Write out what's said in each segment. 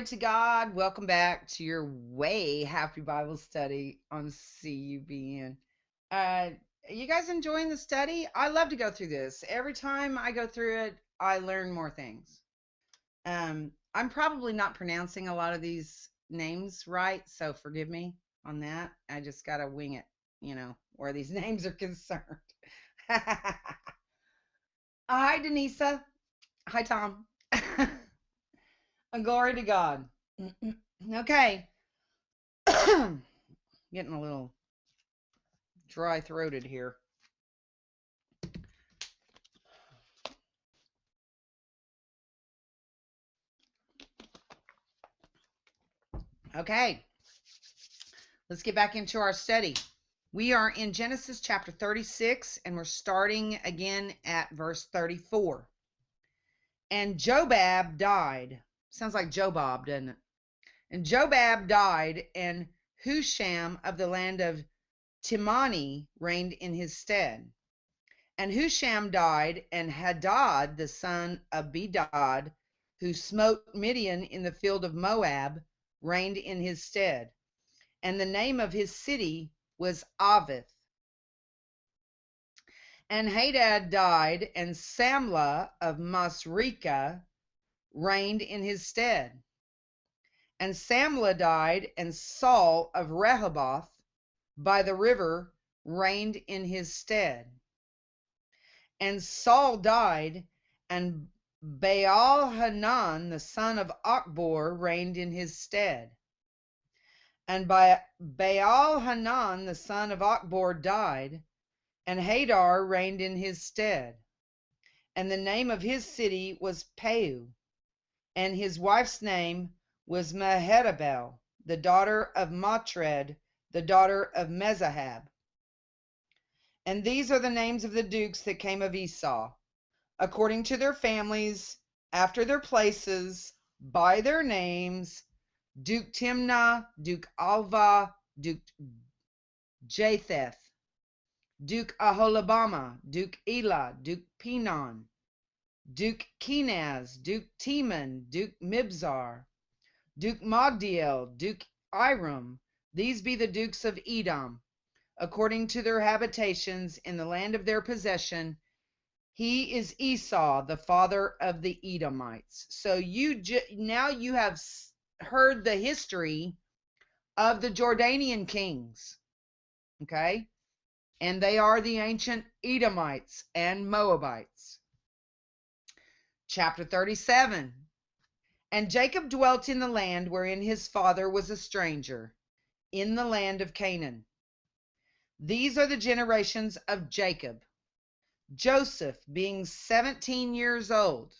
to God. Welcome back to your way happy Bible study on CUBN. Uh, you guys enjoying the study? I love to go through this. Every time I go through it, I learn more things. I'm probably not pronouncing a lot of these names right, so forgive me on that. I just got to wing it, where these names are concerned. Hi, Denisa. Hi, Tom. Glory to God. Okay. Getting a little dry throated here. Okay. Let's get back into our study. We are in Genesis chapter 36, and we're starting again at verse 34. And Jobab died. Sounds like Jobab, doesn't it? And Jobab died, and Husham of the land of Timani reigned in his stead. And Husham died, and Hadad, the son of Bedad, who smote Midian in the field of Moab, reigned in his stead. And the name of his city was Avith. And Hadad died, and Samlah of Masrekah reigned in his stead. And Samlah died, and Saul of Rehoboth by the river reigned in his stead. And Saul died, and Baal-Hanan, the son of Achbor, reigned in his stead. And Baal-Hanan, the son of Achbor, died, and Hadar reigned in his stead. And the name of his city was Peu, and his wife's name was Mehetabel, the daughter of Matred, the daughter of Mezahab. And these are the names of the dukes that came of Esau, according to their families, after their places, by their names: Duke Timnah, Duke Alva, Duke Japheth, Duke Aholabama, Duke Elah, Duke Pinon, Duke Kenaz, Duke Teman, Duke Mibzar, Duke Magdiel, Duke Iram. These be the dukes of Edom, according to their habitations in the land of their possession. He is Esau, the father of the Edomites. So now you have heard the history of the Jordanian kings, okay? And they are the ancient Edomites and Moabites. Chapter 37. And Jacob dwelt in the land wherein his father was a stranger, in the land of Canaan. These are the generations of Jacob. Joseph, being 17 years old,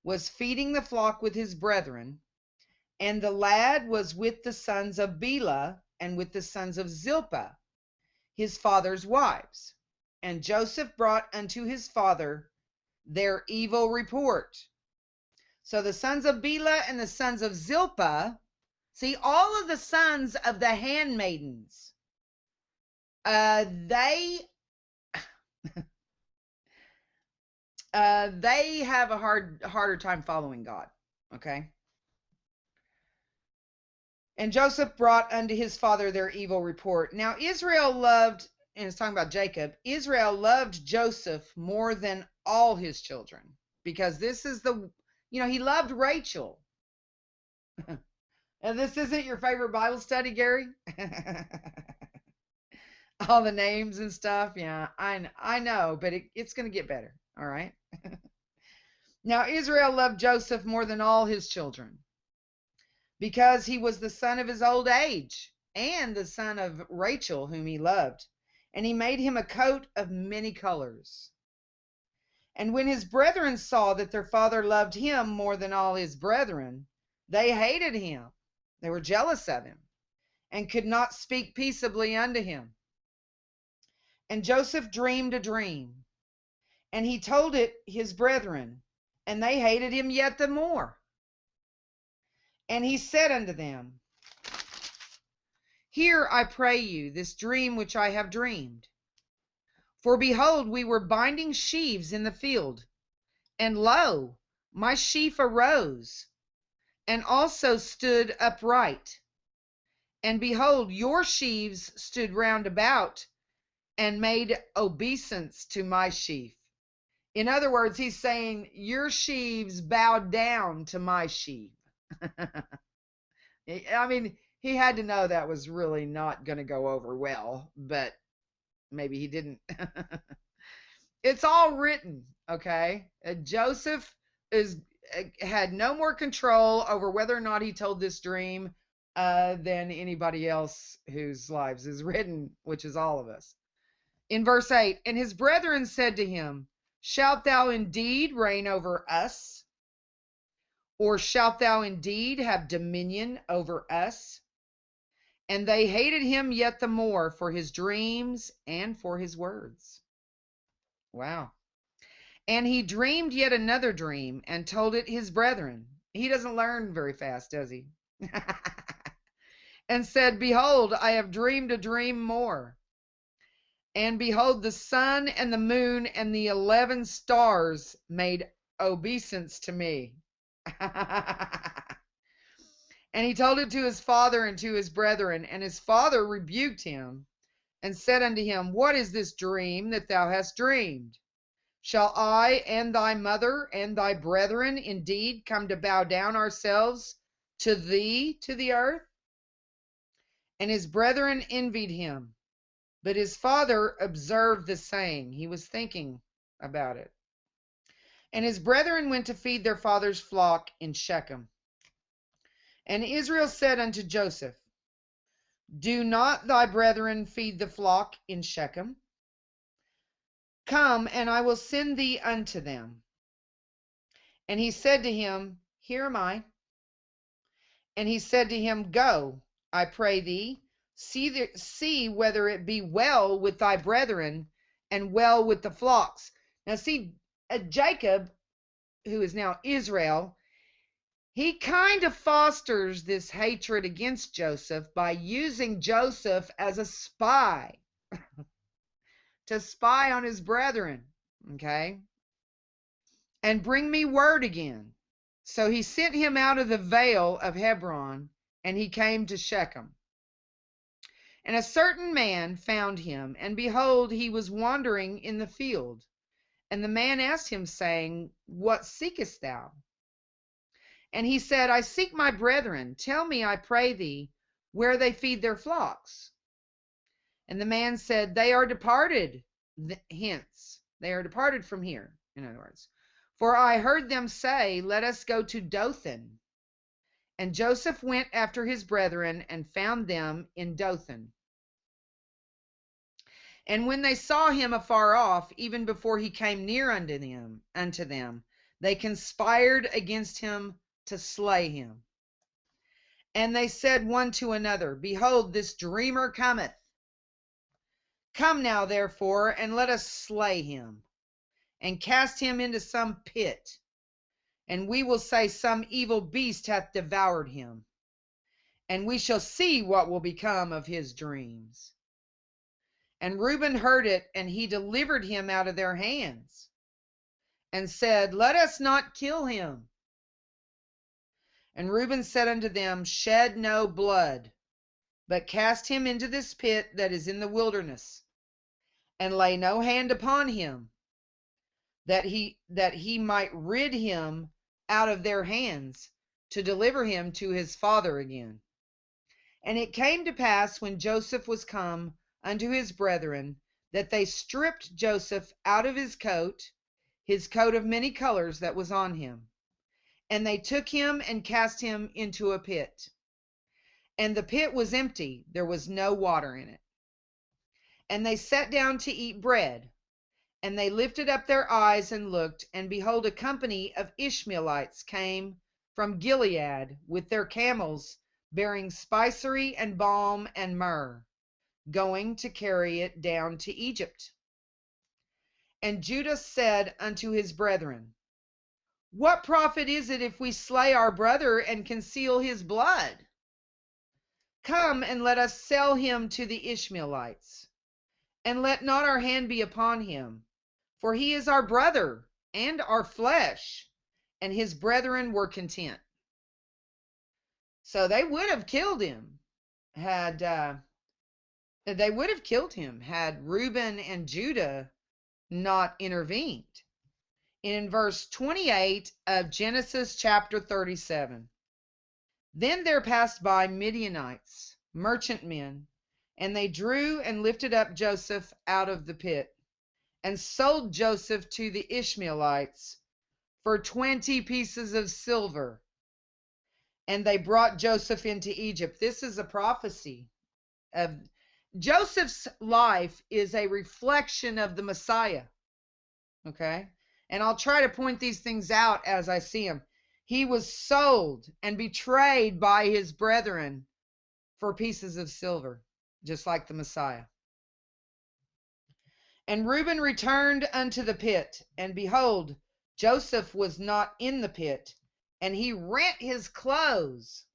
was feeding the flock with his brethren, and the lad was with the sons of Bela and with the sons of Zilpah, his father's wives. And Joseph brought unto his father their evil report. So the sons of Bela and the sons of Zilpah, see, all of the sons of the handmaidens, they have a harder time following God, okay? And Joseph brought unto his father their evil report. Now Israel loved, and it's talking about Jacob, Israel loved Joseph more than all his children, because this is he loved Rachel. And this isn't your favorite Bible study, Gary? All the names and stuff. Yeah, I know, but it's going to get better. All right. Now Israel loved Joseph more than all his children, because he was the son of his old age, and the son of Rachel, whom he loved. And he made him a coat of many colors. And when his brethren saw that their father loved him more than all his brethren, they hated him. They were jealous of him, and could not speak peaceably unto him. And Joseph dreamed a dream, and he told it his brethren, and they hated him yet the more. And he said unto them, Hear, I pray you, this dream which I have dreamed. For behold, we were binding sheaves in the field, and lo, my sheaf arose, and also stood upright. And behold, your sheaves stood round about, and made obeisance to my sheaf. In other words, he's saying, your sheaves bowed down to my sheaf. I mean, he had to know that was really not going to go over well, but maybe he didn't. It's all written, okay? Joseph had no more control over whether or not he told this dream than anybody else whose lives is written, which is all of us. In verse 8, and his brethren said to him, shalt thou indeed reign over us? Or shalt thou indeed have dominion over us? And they hated him yet the more for his dreams and for his words. Wow. And he dreamed yet another dream and told it his brethren. He doesn't learn very fast, does he? And said, behold, I have dreamed a dream more. And behold, the sun and the moon and the 11 stars made obeisance to me. And he told it to his father and to his brethren. And his father rebuked him and said unto him, what is this dream that thou hast dreamed? Shall I and thy mother and thy brethren indeed come to bow down ourselves to thee to the earth? And his brethren envied him. But his father observed the saying. He was thinking about it. And his brethren went to feed their father's flock in Shechem. And Israel said unto Joseph, do not thy brethren feed the flock in Shechem? Come, and I will send thee unto them. And he said to him, here am I. And he said to him, go, I pray thee, see whether it be well with thy brethren and well with the flocks. Now see, Jacob, who is now Israel, he kind of fosters this hatred against Joseph by using Joseph as a spy to spy on his brethren, okay? And bring me word again. So he sent him out of the vale of Hebron, and he came to Shechem. And a certain man found him, and behold, he was wandering in the field. And the man asked him, saying, what seekest thou? And he said, I seek my brethren. Tell me, I pray thee, where they feed their flocks. And the man said, they are departed hence. They are departed from here, in other words. For I heard them say, let us go to Dothan. And Joseph went after his brethren and found them in Dothan. And when they saw him afar off, even before he came near unto them, they conspired against him to slay him. And they said one to another, behold, this dreamer cometh. Come now, therefore, and let us slay him, and cast him into some pit, and we will say some evil beast hath devoured him, and we shall see what will become of his dreams. And Reuben heard it, and he delivered him out of their hands, and said, let us not kill him. And Reuben said unto them, shed no blood, but cast him into this pit that is in the wilderness, and lay no hand upon him, that he might rid him out of their hands, to deliver him to his father again. And it came to pass, when Joseph was come unto his brethren, that they stripped Joseph out of his coat of many colors that was on him. And they took him and cast him into a pit. And the pit was empty, there was no water in it. And they sat down to eat bread. And they lifted up their eyes and looked, and behold, a company of Ishmaelites came from Gilead with their camels, bearing spicery and balm and myrrh, going to carry it down to Egypt. And Judah said unto his brethren, what profit is it if we slay our brother and conceal his blood? Come, and let us sell him to the Ishmaelites, and let not our hand be upon him, for he is our brother and our flesh. And his brethren were content. So they would have killed him had Reuben and Judah not intervened. In verse 28 of Genesis chapter 37, then there passed by Midianites, merchantmen, and they drew and lifted up Joseph out of the pit, and sold Joseph to the Ishmaelites for 20 pieces of silver. And they brought Joseph into Egypt. This is a prophecy of Joseph's life is a reflection of the Messiah. Okay? And I'll try to point these things out as I see them. He was sold and betrayed by his brethren for pieces of silver, just like the Messiah. And Reuben returned unto the pit, and behold, Joseph was not in the pit, and he rent his clothes.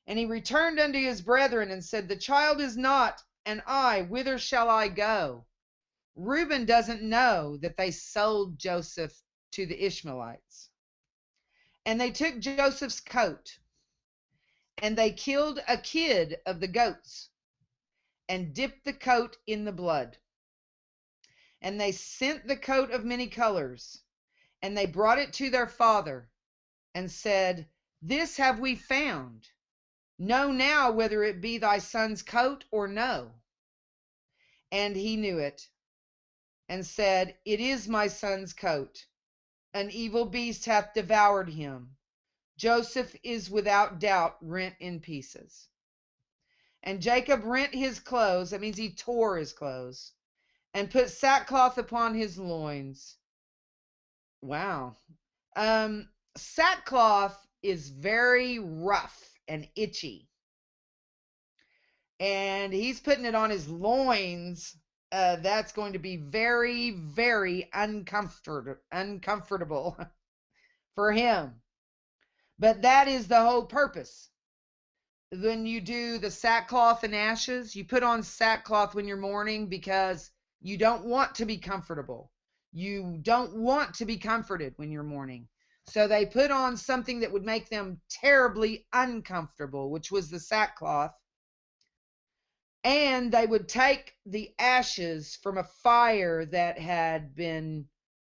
And he returned unto his brethren and said, the child is not, and I, whither shall I go? Reuben doesn't know that they sold Joseph to the Ishmaelites. And they took Joseph's coat, and they killed a kid of the goats, and dipped the coat in the blood. And they sent the coat of many colors, and they brought it to their father, and said, this have we found. Know now whether it be thy son's coat or no. And he knew it, and said, it is my son's coat. An evil beast hath devoured him. Joseph is without doubt rent in pieces. And Jacob rent his clothes, that means he tore his clothes, and put sackcloth upon his loins. Wow. Sackcloth is very rough and itchy. And he's putting it on his loins. That's going to be very, very uncomfortable for him. But that is the whole purpose. When you do the sackcloth and ashes, you put on sackcloth when you're mourning because you don't want to be comfortable. You don't want to be comforted when you're mourning. So they put on something that would make them terribly uncomfortable, which was the sackcloth. And they would take the ashes from a fire that had been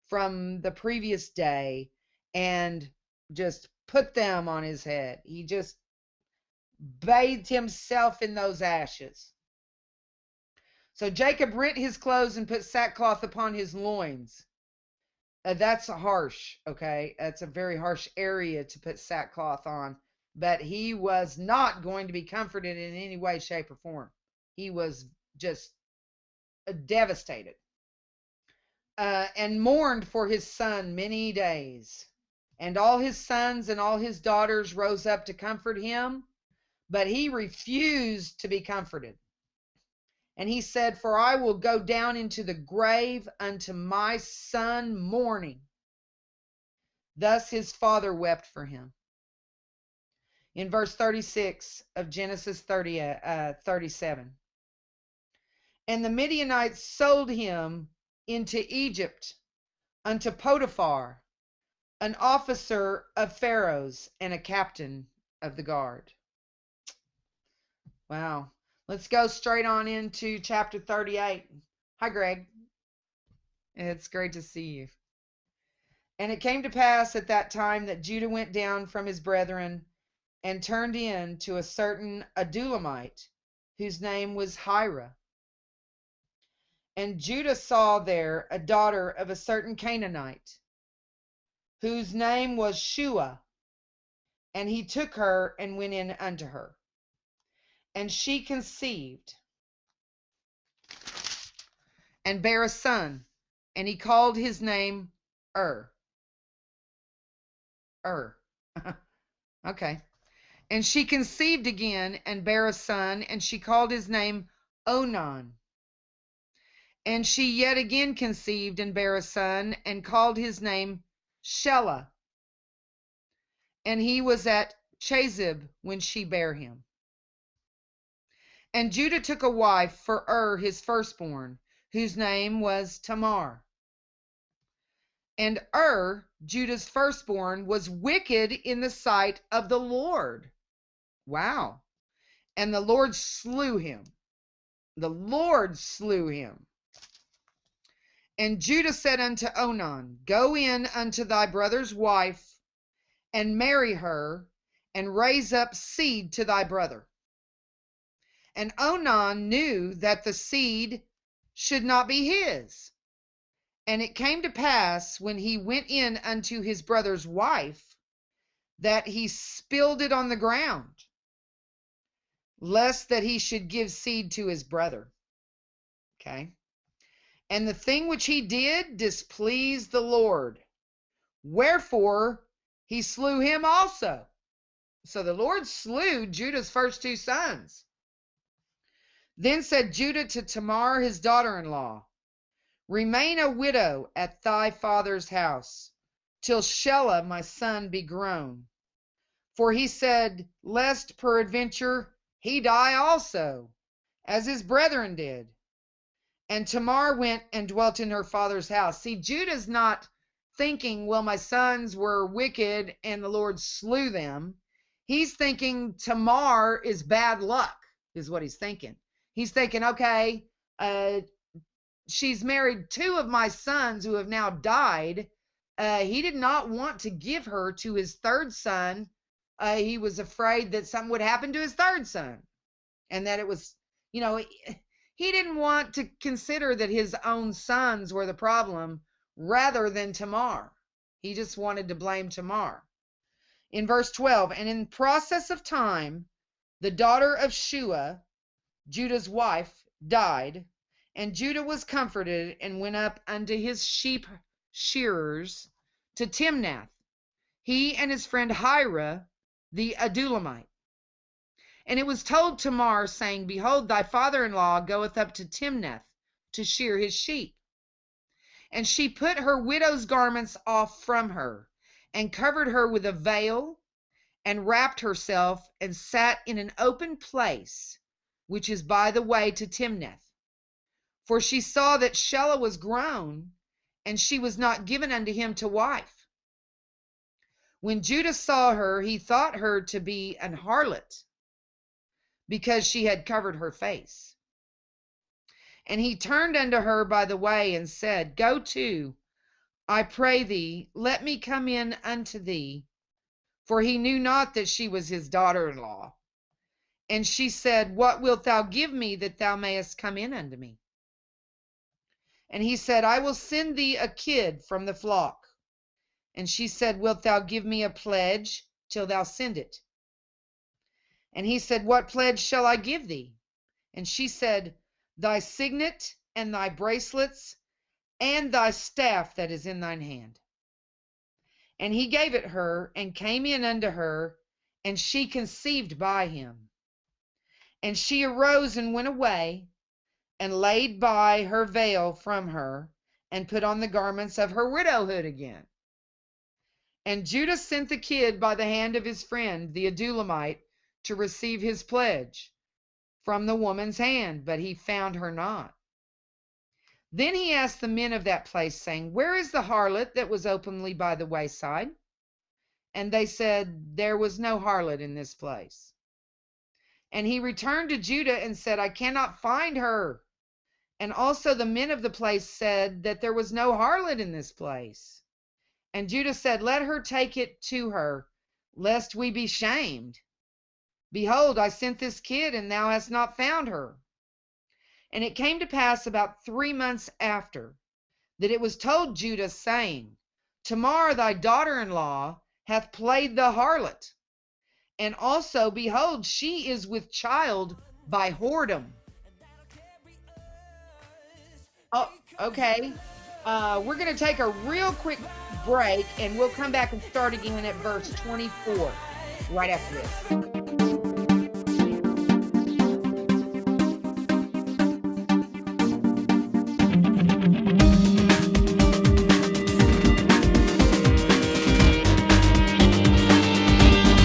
from the previous day and just put them on his head. He just bathed himself in those ashes. So Jacob rent his clothes and put sackcloth upon his loins. That's harsh, okay? That's a very harsh area to put sackcloth on. But he was not going to be comforted in any way, shape, or form. He was just devastated. And mourned for his son many days. And all his sons and all his daughters rose up to comfort him, but he refused to be comforted. And he said, for I will go down into the grave unto my son mourning. Thus his father wept for him. In verse 36 of Genesis 37. And the Midianites sold him into Egypt unto Potiphar, an officer of Pharaoh's and a captain of the guard. Wow. Let's go straight on into chapter 38. Hi, Greg. It's great to see you. And it came to pass at that time that Judah went down from his brethren and turned in to a certain Adullamite, whose name was Hira. And Judah saw there a daughter of a certain Canaanite, whose name was Shua. And he took her and went in unto her. And she conceived and bare a son, and he called his name Okay. And she conceived again and bare a son, and she called his name Onan. And she yet again conceived and bare a son, and called his name Shelah. And he was at Chazib when she bare him. And Judah took a wife for his firstborn, whose name was Tamar. And Judah's firstborn, was wicked in the sight of the Lord. Wow. And the Lord slew him. The Lord slew him. And Judah said unto Onan, Go in unto thy brother's wife, and marry her, and raise up seed to thy brother. And Onan knew that the seed should not be his. And it came to pass, when he went in unto his brother's wife, that he spilled it on the ground, lest that he should give seed to his brother. Okay. And the thing which he did displeased the Lord. Wherefore he slew him also. So the Lord slew Judah's first two sons. Then said Judah to Tamar his daughter-in-law, Remain a widow at thy father's house, till Shelah my son be grown. For he said, Lest peradventure he die also, as his brethren did. And Tamar went and dwelt in her father's house. See, Judah's not thinking, well, my sons were wicked and the Lord slew them. He's thinking Tamar is bad luck, is what he's thinking. He's thinking, okay, she's married two of my sons who have now died. He did not want to give her to his third son. He was afraid that something would happen to his third son, and that it was, he didn't want to consider that his own sons were the problem rather than Tamar. He just wanted to blame Tamar. In verse 12, and in process of time, the daughter of Shua, Judah's wife, died, and Judah was comforted and went up unto his sheep shearers to Timnath, he and his friend Hira the Adulamite. And it was told Tamar, saying, Behold, thy father-in-law goeth up to Timnath to shear his sheep. And she put her widow's garments off from her, and covered her with a veil, and wrapped herself, and sat in an open place, which is by the way to Timnath. For she saw that Shelah was grown, and she was not given unto him to wife. When Judah saw her, he thought her to be an harlot, because she had covered her face. And he turned unto her by the way, and said, Go to, I pray thee, let me come in unto thee. For he knew not that she was his daughter-in-law. And she said, What wilt thou give me that thou mayest come in unto me? And he said, I will send thee a kid from the flock. And she said, Wilt thou give me a pledge till thou send it? And he said, What pledge shall I give thee? And she said, Thy signet and thy bracelets and thy staff that is in thine hand. And he gave it her, and came in unto her, and she conceived by him. And she arose and went away, and laid by her veil from her, and put on the garments of her widowhood again. And Judah sent the kid by the hand of his friend, the Adulamite, to receive his pledge from the woman's hand, but he found her not. Then he asked the men of that place, saying, Where is the harlot that was openly by the wayside? And they said, There was no harlot in this place. And he returned to Judah and said, I cannot find her. And also the men of the place said that there was no harlot in this place. And Judah said, Let her take it to her, lest we be shamed. Behold, I sent this kid, and thou hast not found her. And it came to pass about 3 months after, that it was told Judah, saying, Tamar thy daughter-in-law hath played the harlot. And also, behold, she is with child by whoredom. Oh, okay. We're going to take a real quick break, and we'll come back and start again at verse 24 right after this.